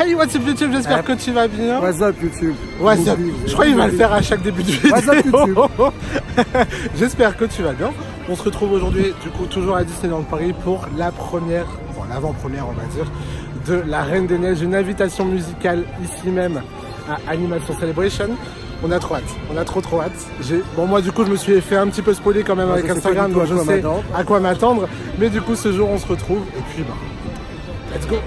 Hey, what's up YouTube, j'espère que tu vas bien. What's up YouTube. What's up. Je crois qu'il va le faire à chaque début de vidéo. What's up YouTube. J'espère que tu vas bien. On se retrouve aujourd'hui, du coup, toujours à Disneyland Paris pour la première, bon, l'avant-première, on va dire, de La Reine des Neiges, une invitation musicale ici même à Animation Celebration. On a trop hâte, on a trop hâte. Bon, moi du coup je me suis fait un petit peu spoiler quand même avec Instagram, donc je sais à quoi m'attendre. Mais du coup ce jour on se retrouve et puis bah, let's go.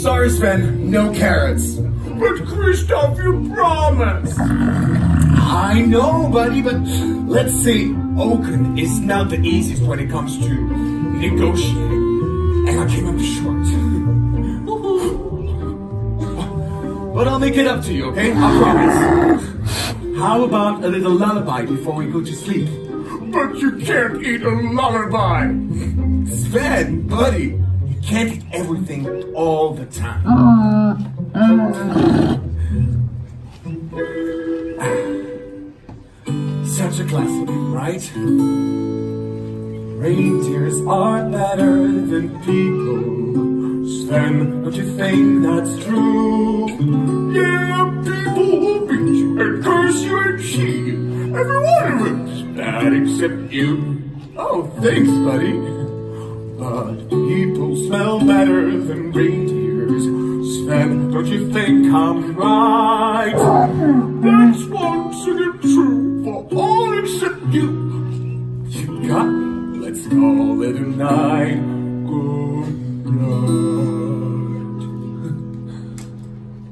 Sorry, Sven, no carrots. But Kristoff, you promised. I know, buddy, but let's say Oaken is not the easiest when it comes to negotiating. And I came up short. But I'll make it up to you, okay? I promise. How about a little lullaby before we go to sleep? But you can't eat a lullaby. Sven, buddy. Can't eat everything all the time. Such a classic, right? Reindeers are better than people. Sven, don't you think that's true? Yeah, people will beat you and curse you and cheat you. Every one of them's bad except you. Oh, thanks, buddy. But people smell better than reindeers. Sven, don't you think I'm right? That's once again true for all except you. You got me, let's call it a night. Good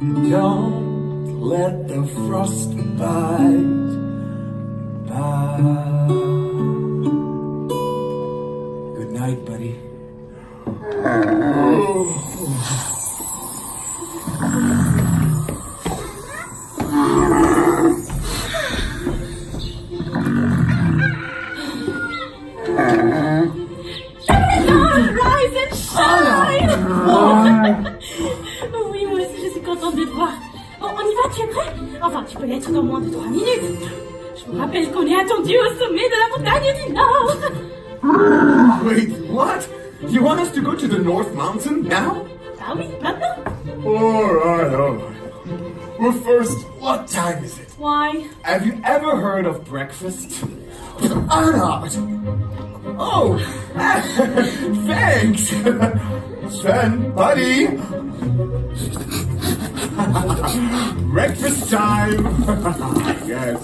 night. Don't let the frost bite. Good night, buddy. Rise and shine. Oui, moi aussi, je suis contente de te voir. Bon, on y va, tu es prêt? Enfin, tu peux l'être dans moins de 3 minutes. Je vous rappelle qu'on est attendu au sommet de la montagne du Nord. Wait, what? You want us to go to the North Mountain now? Ah oui, maintenant. Alright. Well, first, what time is it? Why? Have you ever heard of breakfast? Anna! Oh, thanks! Sven, buddy! Breakfast time! Yes.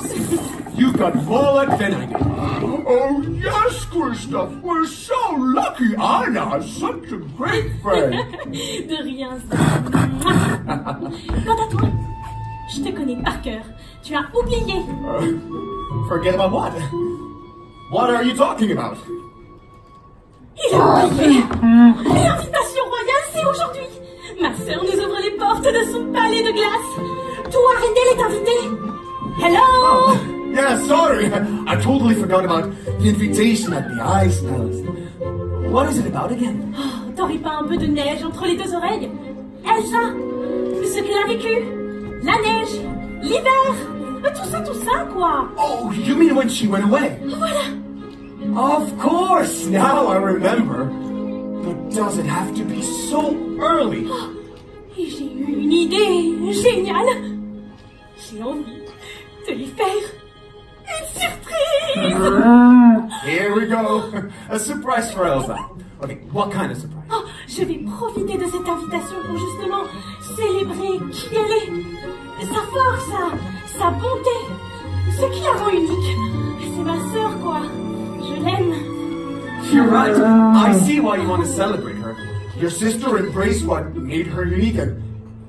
You got more luck than I did. Oh, yes, Kristoff. We're so lucky. Anna is such a great friend. De rien. Quant à toi, je te connais par cœur. Tu as oublié. Forget about what? What are you talking about? Il a oublié. L'invitation royale, c'est aujourd'hui. Ma sœur nous ouvre les portes de son palais de glace. Toi, Rendel est invité. Hello! Oh, yeah, sorry. I totally forgot about the invitation at the Ice Palace. What is it about again? Oh, t'aurais pas un peu de neige entre les deux oreilles? Elsa, ce qu'elle a vécu, la neige, l'hiver, tout ça, quoi. Oh, you mean when she went away? Voilà. Of course, now I remember. But does it have to be so early? Oh, et j'ai eu une idée géniale. J'ai envie de lui faire une surprise. Here we go. A surprise for Elsa. Okay, what kind of surprise? Oh, je vais profiter de cette invitation pour justement célébrer qui elle est, sa force, sa bonté, ce qui la rend unique. C'est ma sœur, quoi. Je l'aime. You're right. I see why you want to celebrate her. Your sister embraced what made her unique, and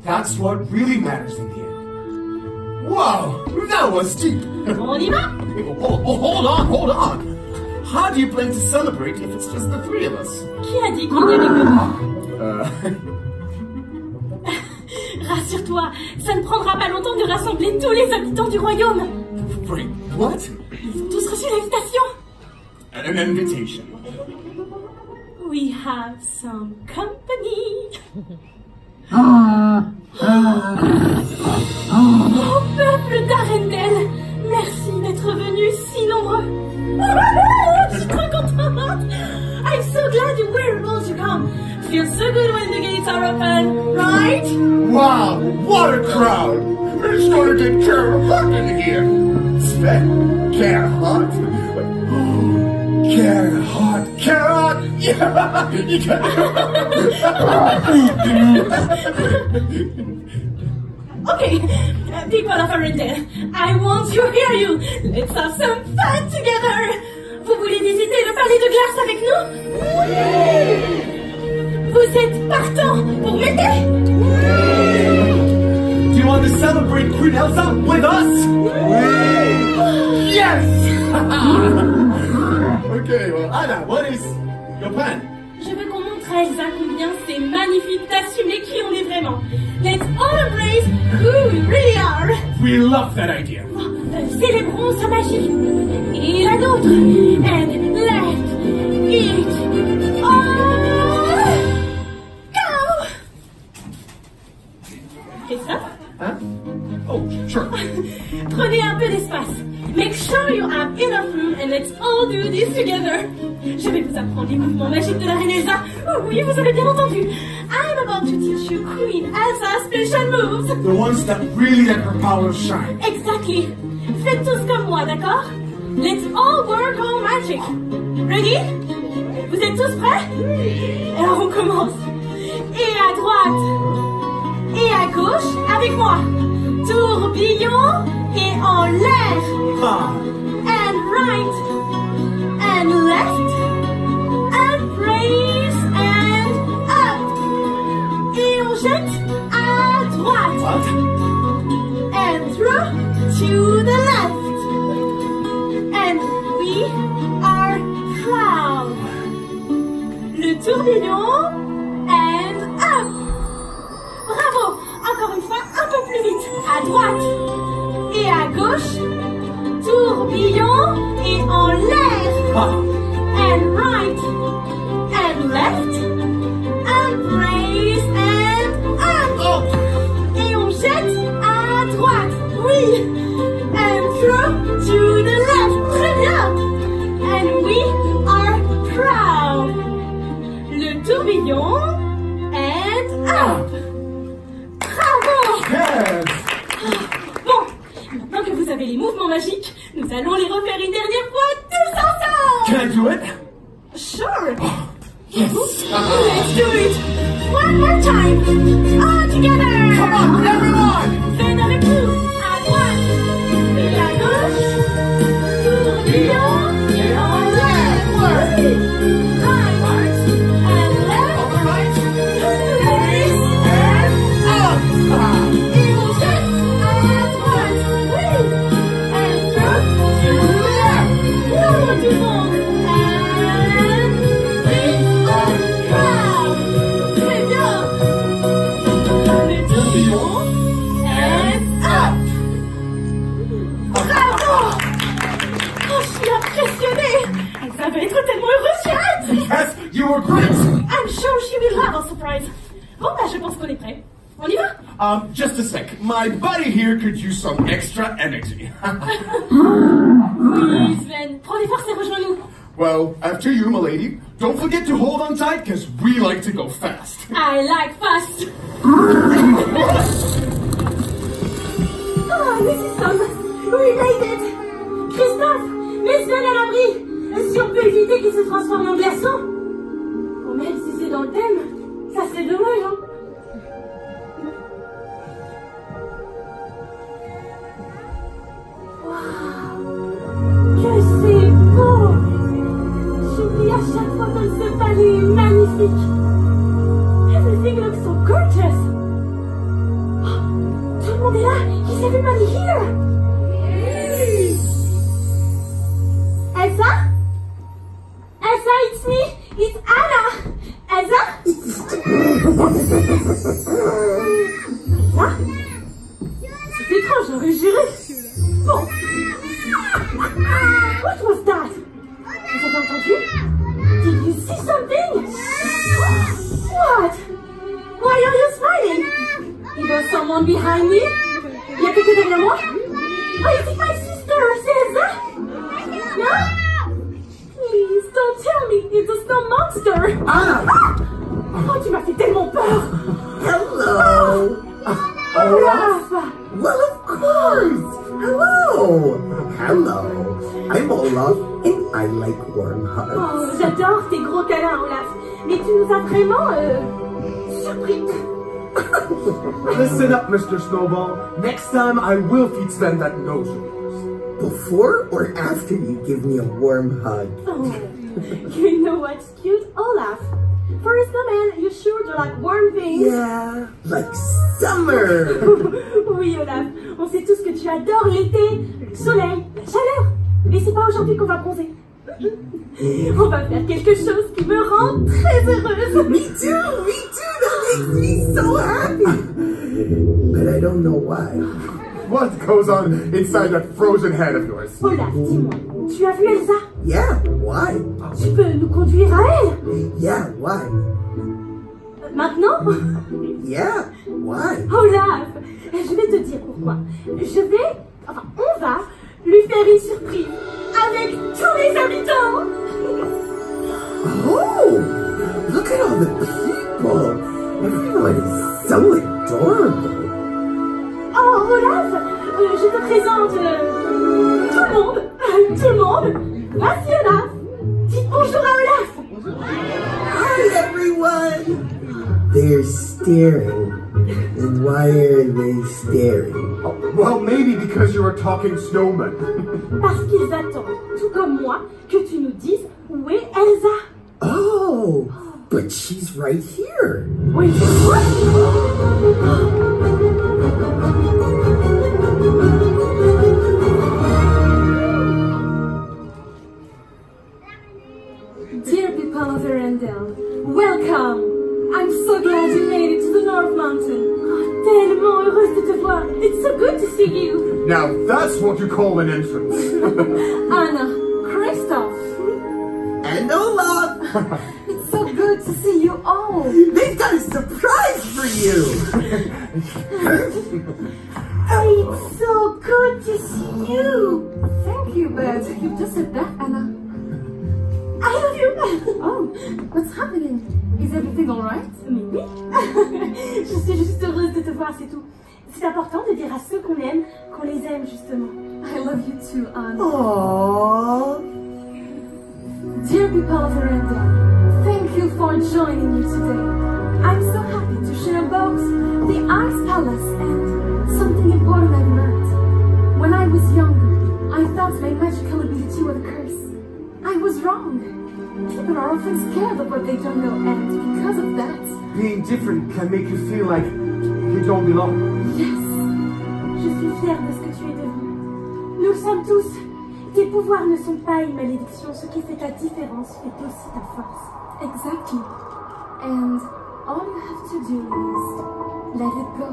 that's what really matters in the end. Wow, that was deep. On y va? Hold on. How do you plan to celebrate if it's just the three of us? Qui a dit qu'il n'y avait que nous? Rassure-toi, ça ne prendra pas longtemps de rassembler tous les habitants du royaume. celebrate what? Ils ont tous reçu l'invitation. An invitation. We have some company. Oh, peuple d'Arendelle, merci d'être venus si nombreux. Je suis trop contente. I'm so glad you were able to come. Feels so good when the gates are open, right? Wow, what a crowd! It's gonna get Gerhard in here. Sven, Gerhard? Gerhard! Yeah! You got Okay, people of Arendelle, I want to hear you. Let's have some fun together. Vous voulez visiter le palais de glace avec nous? Oui! Vous êtes partants pour m'aider? Do you want to celebrate Queen Elsa with us? Yes! Okay, well, Anna, what is your plan? Je veux qu'on montre à Elsa combien c'est magnifique d'assumer qui on est vraiment. Let's all embrace who we really are. We love that idea. Célébrons sa magie. Et la nôtre. And let it all go. Christophe? Huh? Oh, sure. Prenez un peu d'espace. Make sure you have enough room and let's all do this together. Je vais vous apprendre les mouvements magiques de la reine Elsa. Oh oui, vous avez bien entendu. I'm about to teach you Queen Elsa's special moves. The ones that really let her power shine. Exactly. Faites tous comme moi, d'accord? Let's all work on magic. Ready? Vous êtes tous prêts? Alors on commence. Et à droite. Et à gauche, avec moi. Tourbillon et en l'air. Ah. And right. And left. And raise and up. Et on jette à droite. What? And throw to the left. And we are proud. Le tourbillon and up. Bravo! Encore une fois, un peu plus vite. À droite et à gauche. Tourbillon et en l'air. Ah. And right. And left. And raise and up. Oh. Et on jette à droite. Oui. And throw to the left. Très bien. And we are proud. Le tourbillon and up. Bravo. Yes! Bon, maintenant que vous avez les mouvements magiques, nous allons les refaire une dernière fois tous ensemble. Can I do it? Sure. Yes! Let's do it. One more time. All together. Come on, everyone! Faites avec nous. À droite et à gauche. Tourbillon et en l'air. Right. And left. Right. Raise And up! Ah. et on jette à droite. Oui. And throw to the left. Non, tout le monde. And we are proud. Très bien. Le tourbillon and up. Bravo. Oh, je suis impressionnée. Elsa va être tellement heureuse, j'ai hâte. Yes, you were great! I'm sure she will have a surprise. Bon, bah, je pense qu'on est prêt. On y va? Just a sec. My buddy here could use some extra energy. Oui, Sven. Prends les forces et rejoins-nous. Well, after you, milady. Don't forget to hold on tight, because we like to go fast. I like fast. Oh, nous y sommes. We made it. Christophe, mets Sven à l'abri. Si on peut éviter qu'il se transforme en glaçon. Bon, même si c'est dans le thème, ça serait dommage, hein. Waouh, que c'est beau. J'oublie à chaque fois comme ce palais est magnifique. Everything looks so gorgeous. Oh, tout le monde est là. Is everybody here? behind me? Il y a quelqu'un derrière moi? Oh, is it my sister? C'est Elsa? No? Please, don't tell me it's a snow monster. Anna! Oh, tu m'as fait tellement peur. Hello! Olaf! Well, of course! Hello! Hello! I'm Olaf, and I like warm hugs. Oh, j'adore tes gros câlins, Olaf. Mais tu nous as vraiment, surpris. Listen up, Mr. Snowball. Next time I will feed Sven that nose of yours. Before or after you give me a warm hug? Oh, you know what's cute, Olaf? For a snowman, you sure do like warm things. Yeah, like summer! Oui, Olaf, on sait tous que tu adores l'été, le soleil, la chaleur. Mais c'est pas aujourd'hui qu'on va bronzer. On va faire quelque chose qui me rend très heureuse. Me too! That makes me so happy! But I don't know why. What goes on inside that frozen head of yours? Olaf, dis-moi, tu as vu Elsa? Yeah, why? Tu peux nous conduire à elle? Yeah, why? Maintenant? Yeah, why? Olaf, je vais te dire pourquoi. On va lui faire une surprise avec tous les habitants. Oh, look at all the people. Everyone is so adorable. Oh, Olaf, je te présente tout le monde. Tout le monde. Voici Olaf. Dites bonjour à Olaf. Hi, everyone. They're staring. Why are they staring? Oh, well, maybe because you're a talking snowman. Parce qu'ils attendent, tout comme moi, que tu nous dises où est Elsa. Oh, but she's right here. Oui. Dear people of Arendelle, welcome. I'm so glad you made it to the North Mountain. Oh, tellement heureuse de te voir. It's so good to see you. Now that's what you call an entrance. Anna, Christoph. And Olaf. It's so good to see you all. They've got a surprise for you. It's so good to see you. Thank you, but you just said that, Anna. I love you. Oh, what's happening? Is everything alright? Mais oui. Je suis juste heureuse de te voir, c'est tout. C'est important de dire à ceux qu'on aime qu'on les aime, justement. I love you too, Anna. Aww. Dear people of Arendelle, thank you for joining me today. I'm so happy to share books, the Ice Palace, and something important I've learned. When I was younger, I thought my magical ability was a curse. I was wrong. People are often scared of what they don't know, and because of that... Being different can make you feel like you don't belong. Yes! Je suis fière de ce que tu es devenu. Nous le sommes tous. Tes pouvoirs ne sont pas une malédiction. Ce qui fait ta différence fait aussi ta force. Exactly. And all you have to do is let it go.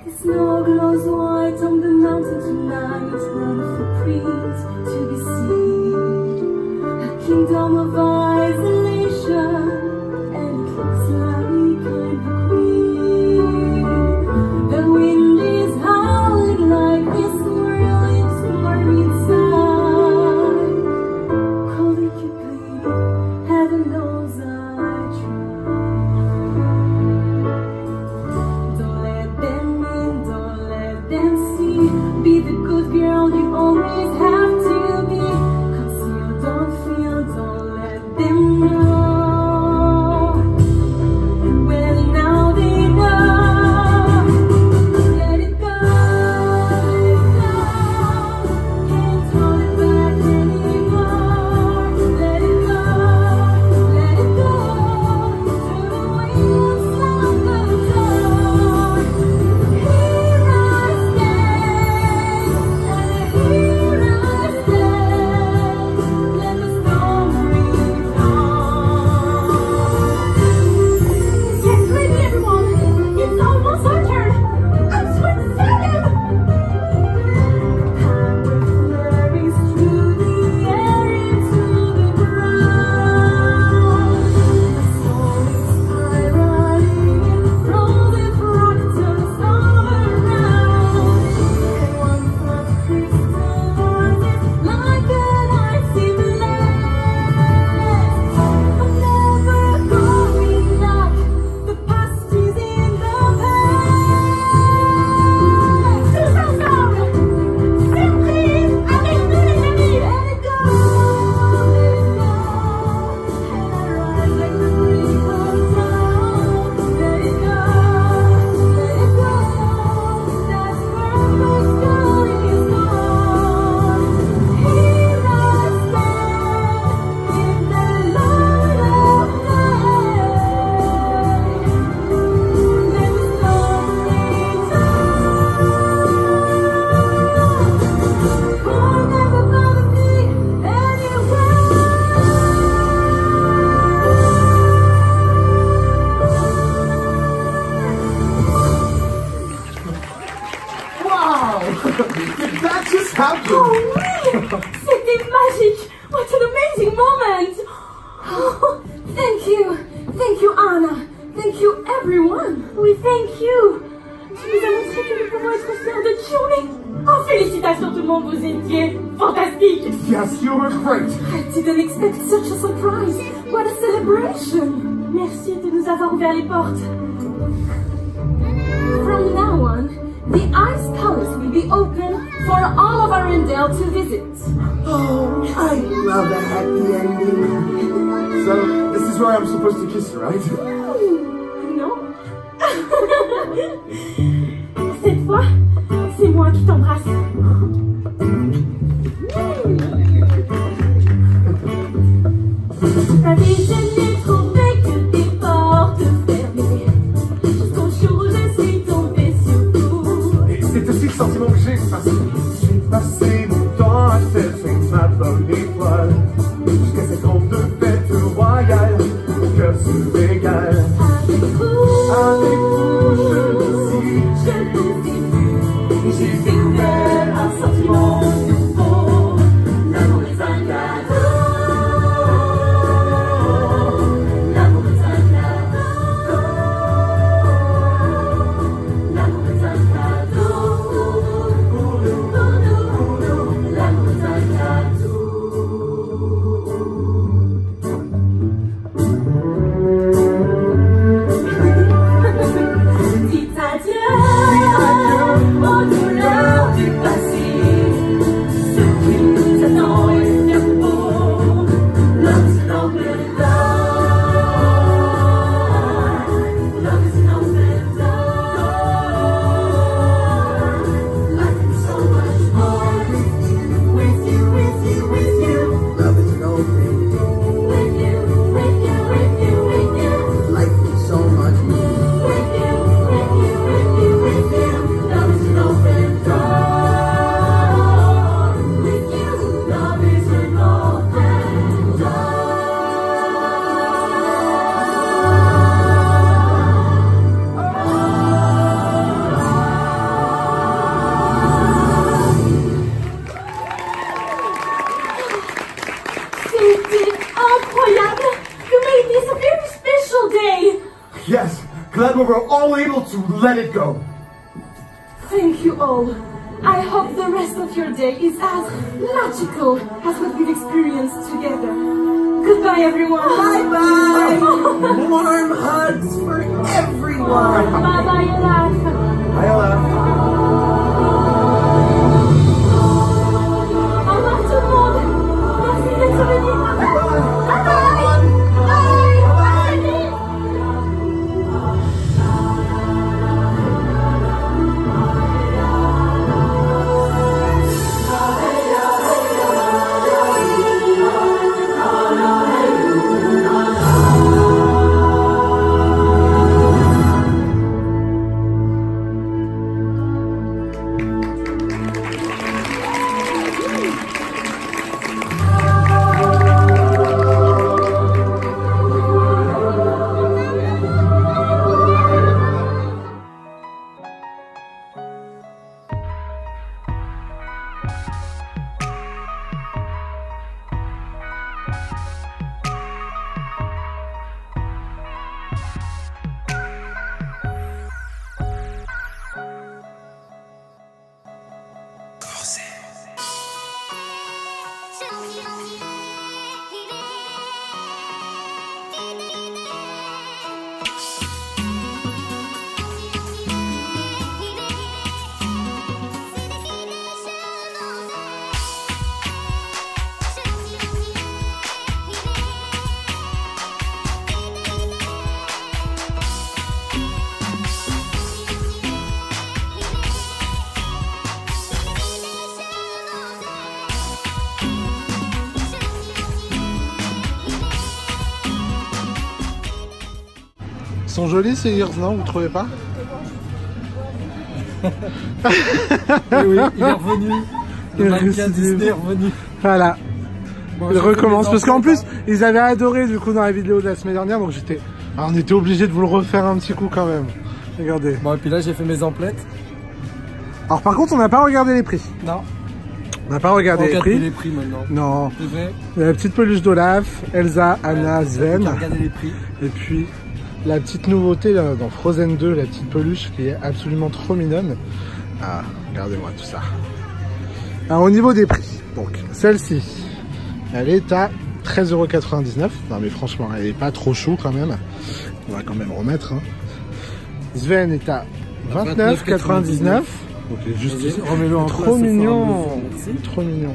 The snow glows white on the mountain tonight, wonderful breeze to be seen. A kingdom of isolation, and it looks like I'm the queen. The wind is howling like this world is warm inside. Call it you please, heaven knows I try. Don't let them in, don't let them see. Be the good girl you always have to be. Conceal, don't feel, don't let étiez fantastique. Yes, you were great. I didn't expect such a surprise. What a celebration. Merci de nous avoir ouvert les portes. From now on, the Ice Palace will be open for all of Arendelle to visit. Oh, I love a happy ending. So, this is where I'm supposed to kiss you, right? Non. Cette fois, c'est moi qui t'embrasse. T'avais jamais trouvé que tes portes fermées. Jusqu'au jour où je suis tombée sur vous. Et c'est aussi le sentiment que j'ai passé mon temps à chercher ma bonne étoile. Jusqu'à cette grande fête royale, mon cœur se régale. Avec vous, je vous dis, j'ai découvert un sentiment nouveau. L'amour est un cadeau. L'amour est un cadeau. L'amour est un cadeau. Pour nous, l'amour est un cadeau. Dites adieu aux douleurs du passé. Ce qui nous attend est bien beau. Love is an open door. Love is an open door. Life is so much more with you, with you, with you, with you. Love is an open door. With you, with you, with you, with you. Life is so much more. With you, with you, with you, with you. Love is an open door. With you, love is an open door. C'était incroyable! You made this a very special day! Yes, glad we were all able to let it go. Thank you all. I hope the rest of your day is as magical as what we've experienced together. Goodbye, everyone. Bye-bye. Warm hugs for everyone. Bye bye, Olaf. Hi, Olaf. Au revoir tout le monde. Merci d'être venus. Bye bye. Bye. Ils sont jolis ces ears, non? Vous trouvez pas? Oui, il est revenu. Le mannequin Disney est revenu. Voilà. Bon, Il recommence parce qu'en plus ils avaient adoré du coup dans la vidéo de la semaine dernière, donc j'étais. Alors, on était obligé de vous le refaire un petit coup quand même. Regardez. Bon, et puis là, j'ai fait mes emplettes. Alors par contre on n'a pas regardé les prix. Non. On n'a pas regardé les prix. les prix maintenant. Non. C'est vrai. La petite peluche d'Olaf, Elsa, Anna, Sven. Regardez les prix. Et puis la petite nouveauté là, dans Frozen 2, la petite peluche qui est absolument trop mignonne. Ah, regardez-moi tout ça. Alors, au niveau des prix, donc celle-ci, elle est à 13,99 €. Non mais franchement, elle est pas trop chou quand même. On va quand même remettre. Hein. Sven est à 29,99 €. Donc il est juste ici. Remets-le en Trop place, mignon. ça fera Trop mignon.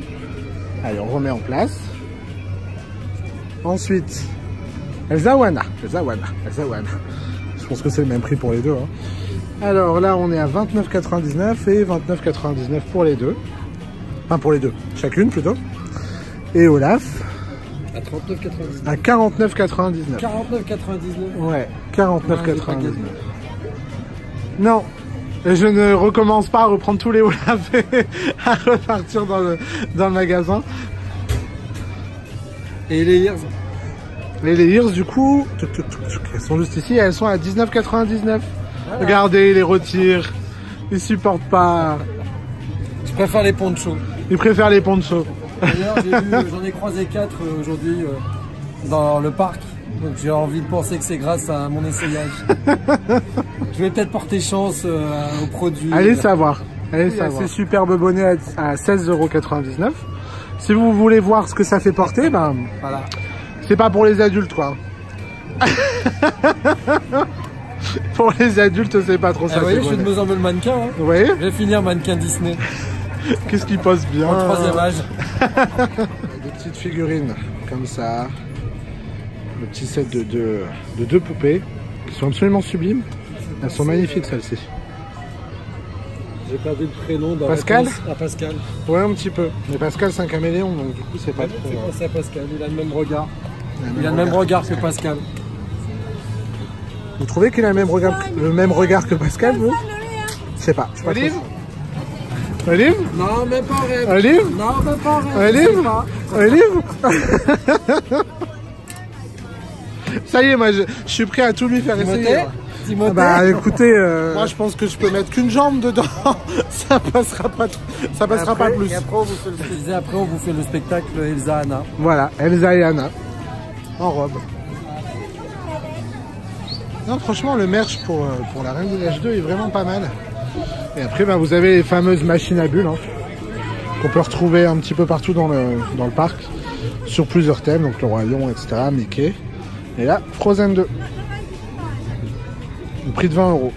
Allez, on remet en place. Ensuite, Elsa Wana. Je pense que c'est le même prix pour les deux. Hein. Alors là, on est à 29,99 € et 29,99 € pour les deux. Enfin, pour les deux. Chacune plutôt. Et Olaf à 39,99. à 49,99. 49,99. Ouais, 49,99. Non, je ne recommence pas à reprendre tous les Olaf et à repartir dans le magasin. Et les ears? Et les ears, du coup, elles sont juste ici, elles sont à 19,99. Voilà. Regardez, ils les retirent. Ils supportent pas. Je préfère les ponchos. Ils préfèrent les ponchos. D'ailleurs, j'en ai croisé 4 aujourd'hui dans le parc. Donc j'ai envie de penser que c'est grâce à mon essayage. Je vais peut-être porter chance aux produits. Allez savoir. Allez savoir. Ces superbes bonnets à 16,99 €. Si vous voulez voir ce que ça fait porter, ben voilà. C'est pas pour les adultes quoi. Pour les adultes, c'est pas trop ça. Vous voyez, je fais de mieux en mieux le mannequin. Hein. Vous voyez ? Je vais finir mannequin Disney. Qu'est-ce qui pose bien? En 3e âge. Des petites figurines comme ça. Le petit set de deux poupées qui sont absolument sublimes. Elles sont magnifiques celles-ci. J'ai pas vu le prénom de Pascal. À Pascal. Ouais, un petit peu. Mais Pascal, c'est un caméléon, donc du coup, c'est pas trop. C'est pensé à Pascal, il a le même regard. Il a le même regard que Pascal. Vous trouvez qu'il a le même regard que Pascal, vous? Je sais pas. Olive? Olive? Non, même pas rêve. Olive? Non, même pas rêve. Olive? Olive? Ça y est, moi, je suis prêt à tout lui faire essayer. Timothée. Bah écoutez, moi je pense que je peux mettre qu'une jambe dedans, ça passera pas plus. Et après on vous fait le spectacle Elsa Anna. Voilà, Elsa et Anna en robe. Non franchement le merch pour la Reine des Neiges 2 est vraiment pas mal. Et après bah, vous avez les fameuses machines à bulles hein, qu'on peut retrouver un petit peu partout dans le parc sur plusieurs thèmes, donc le Roi Lion, etc. Mickey. Et là Frozen 2. Le prix de 20 €.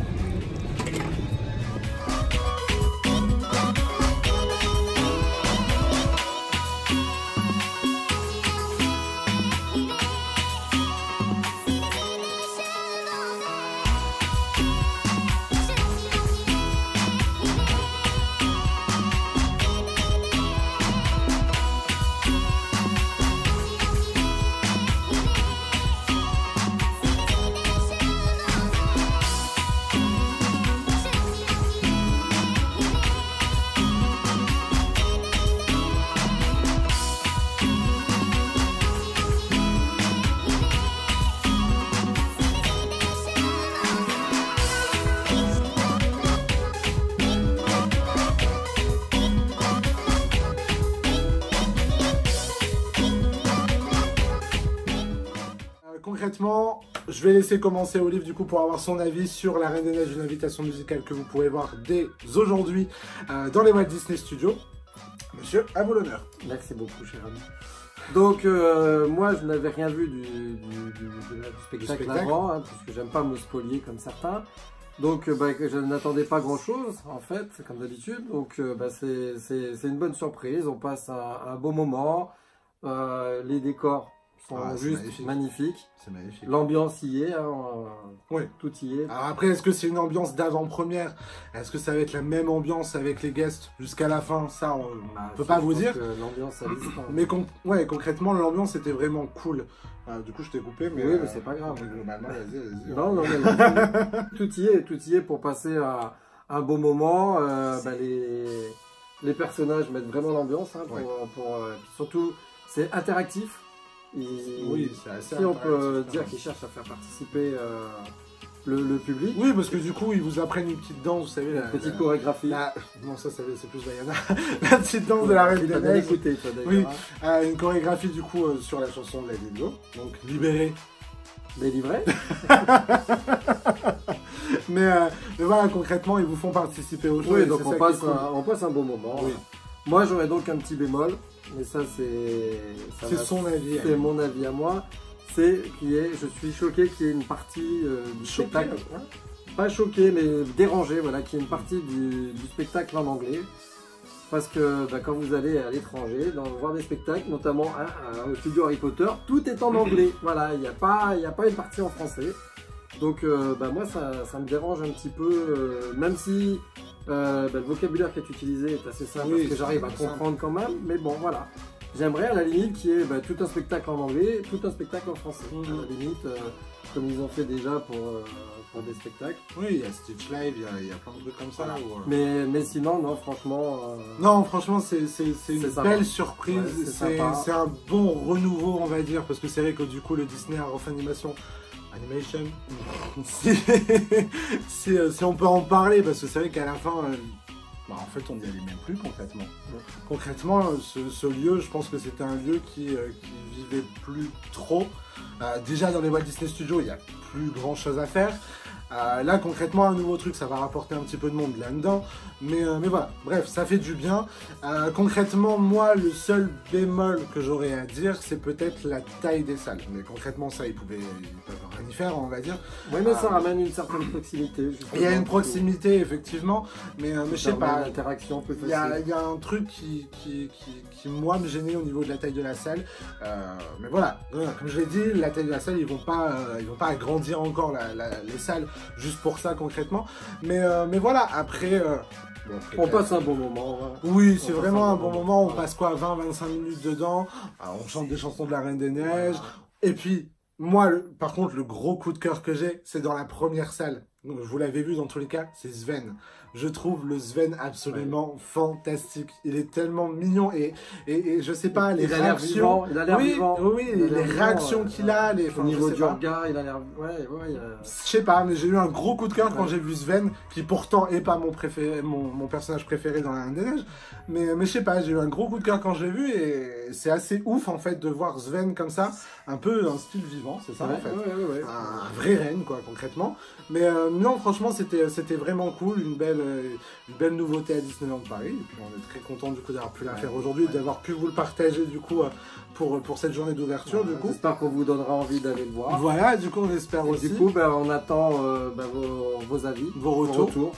Concrètement, je vais laisser commencer Olive du coup pour avoir son avis sur La Reine des Neiges, une invitation musicale que vous pourrez voir dès aujourd'hui dans les Walt Disney Studios. Monsieur, à vous l'honneur. Merci beaucoup, cher ami. Donc, moi, je n'avais rien vu du spectacle avant, hein, parce que j'aime pas me spolier comme certains. Donc, je n'attendais pas grand-chose, en fait, comme d'habitude. Donc, c'est une bonne surprise. On passe un beau moment. Les décors sont juste magnifiques. C'est magnifique. L'ambiance y est, hein, oui. Tout y est. Alors après, est-ce que c'est une ambiance d'avant-première? Est-ce que ça va être la même ambiance avec les guests jusqu'à la fin? Ça, on peut pas vous dire. L'ambiance, ça existe. Mais concrètement, l'ambiance était vraiment cool. Du coup, je t'ai coupé, mais... Oui, mais c'est pas grave. Globalement, vas-y. Non, mais tout y est pour passer un beau moment. Les personnages mettent vraiment l'ambiance, hein, surtout, c'est interactif. Oui, c'est assez si on peut dire qu'ils cherchent à faire participer le public. Oui, parce que du coup, ils vous apprennent une petite danse, vous savez. La petite chorégraphie. Non, ça c'est plus Diana. La petite danse de la Reine des Neiges. Écouté, toi, oui, une chorégraphie du coup sur la chanson de la Lilo. Donc, libérée. Délivrée. mais voilà, concrètement, ils vous font participer au show. Oui, donc on passe un bon moment. Oui. Moi, j'aurais donc un petit bémol, mais ça c'est son avis. C'est mon avis à moi. Je suis choqué qu'il y ait une partie du spectacle, pas choqué, mais dérangé, voilà, qu'il y ait une partie du spectacle en anglais. Parce que quand vous allez à l'étranger, voir des spectacles, notamment au studio Harry Potter, tout est en anglais. Voilà, il n'y a pas une partie en français. Donc moi ça me dérange un petit peu, même si le vocabulaire qui est utilisé est assez simple, parce que j'arrive à comprendre quand même, mais bon voilà. J'aimerais à la limite qu'il y ait tout un spectacle en anglais, tout un spectacle en français. À la limite, comme ils ont fait déjà pour des spectacles. Oui, il y a Stitch Live, il y a plein de trucs comme ça. Voilà. Mais sinon, non, franchement... Non, franchement, c'est une belle surprise. Ouais, c'est un bon renouveau, on va dire, parce que c'est vrai que du coup, le Disney of Animation, si on peut en parler, parce que c'est vrai qu'à la fin... en fait, on n'y allait même plus concrètement. Concrètement, ce lieu, je pense que c'était un lieu qui vivait plus trop. Déjà, dans les Walt Disney Studios, il n'y a plus grand chose à faire. Là, concrètement, un nouveau truc, ça va rapporter un petit peu de monde là-dedans. Mais voilà, bref, ça fait du bien. Concrètement, moi, le seul bémol que j'aurais à dire, c'est peut-être la taille des salles. Mais concrètement, ça, ils peuvent rien y faire, on va dire. Oui, mais ça ramène une certaine proximité. Il y a une proximité, effectivement. Mais je sais pas, l'interaction plus il y a un truc qui, moi, me gênait au niveau de la taille de la salle. Mais voilà, comme je l'ai dit, la taille de la salle, ils vont pas agrandir encore les salles juste pour ça, concrètement. Mais voilà, après... on passe un bon moment. Ouais. Oui, c'est vraiment un bon moment. On passe quoi, 20-25 minutes dedans. On chante des chansons de la Reine des Neiges. Et puis, moi, par contre, le gros coup de cœur que j'ai, c'est dans la première salle. Donc, vous l'avez vu dans tous les cas, c'est Sven. Je trouve le Sven absolument fantastique. Il est tellement mignon et je sais pas, les réactions. Il a l'air vivant. Oui, les réactions qu'il a. Au niveau du regard, il a l'air... Je sais pas, mais j'ai eu un gros coup de cœur quand j'ai vu Sven, qui pourtant est pas mon personnage préféré dans la Reine des Neiges. Mais je sais pas, j'ai eu un gros coup de cœur quand je l'ai vu et c'est assez ouf en fait de voir Sven comme ça, un peu un style vivant, c'est ça en fait. Un vrai reine quoi, concrètement. Mais non, franchement, c'était vraiment cool, une belle nouveauté à Disneyland Paris. Et puis on est très content du coup d'avoir pu la faire aujourd'hui, d'avoir pu vous le partager du coup pour cette journée d'ouverture du coup. J'espère qu'on vous donnera envie d'aller le voir. Voilà, du coup on espère aussi. Du coup, on attend vos avis, vos retours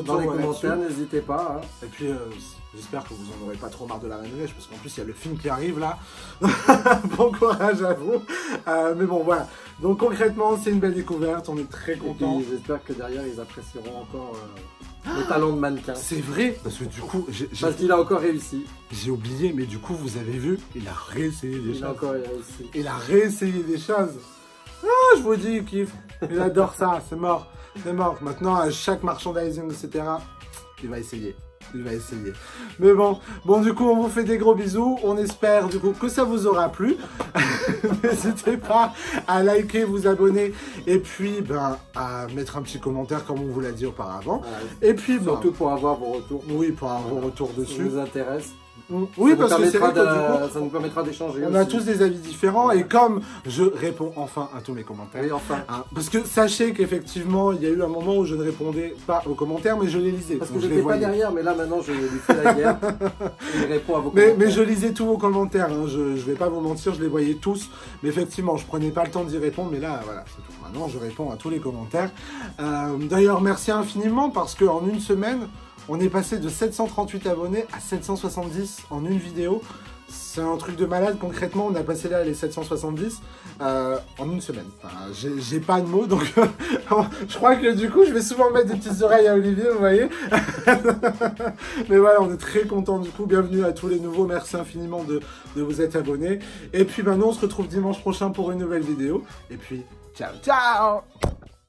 dans les commentaires, n'hésitez pas. Hein. Et puis j'espère que vous en aurez pas trop marre de la Reine des Neiges, parce qu'en plus il y a le film qui arrive là. Bon courage à vous. Mais bon voilà. Donc concrètement c'est une belle découverte, on est très contents. J'espère que derrière ils apprécieront encore le talent de mannequin. C'est vrai, parce que du coup... Parce qu'il a encore réussi. J'ai oublié, mais du coup vous avez vu, il a réessayé des choses. Il a encore réussi. Il a réessayé des choses. Ah, je vous dis, il kiffe. Il adore ça, c'est mort. C'est mort. Maintenant, à chaque merchandising, etc., il va essayer. Il va essayer. Mais bon, du coup, on vous fait des gros bisous. On espère, du coup, que ça vous aura plu. N'hésitez pas à liker, vous abonner. Et puis, à mettre un petit commentaire, comme on vous l'a dit auparavant. Et puis, surtout pour avoir vos retours. Oui, pour avoir vos retours dessus. Ça nous intéresse. Oui, parce que c'est vrai que ça nous permettra d'échanger. On a tous des avis différents et comme je réponds enfin à tous mes commentaires. Oui, enfin. Parce que sachez qu'effectivement, il y a eu un moment où je ne répondais pas aux commentaires, mais je les lisais. Parce que je n'étais pas derrière, mais là maintenant je lui fais la guerre. Et il répond à vos commentaires. Mais je lisais tous vos commentaires, hein. Je vais pas vous mentir, je les voyais tous. Mais effectivement, je prenais pas le temps d'y répondre, mais là, voilà, c'est tout. Maintenant, je réponds à tous les commentaires. D'ailleurs, merci infiniment parce qu'en une semaine, on est passé de 738 abonnés à 770 en une vidéo. C'est un truc de malade, concrètement, on a passé là les 770 en une semaine. Enfin, j'ai pas de mots, donc je crois que du coup, je vais souvent mettre des petites oreilles à Olivier, vous voyez. Mais voilà, on est très contents du coup. Bienvenue à tous les nouveaux, merci infiniment de vous être abonnés. Et puis maintenant, on se retrouve dimanche prochain pour une nouvelle vidéo. Et puis, ciao, ciao!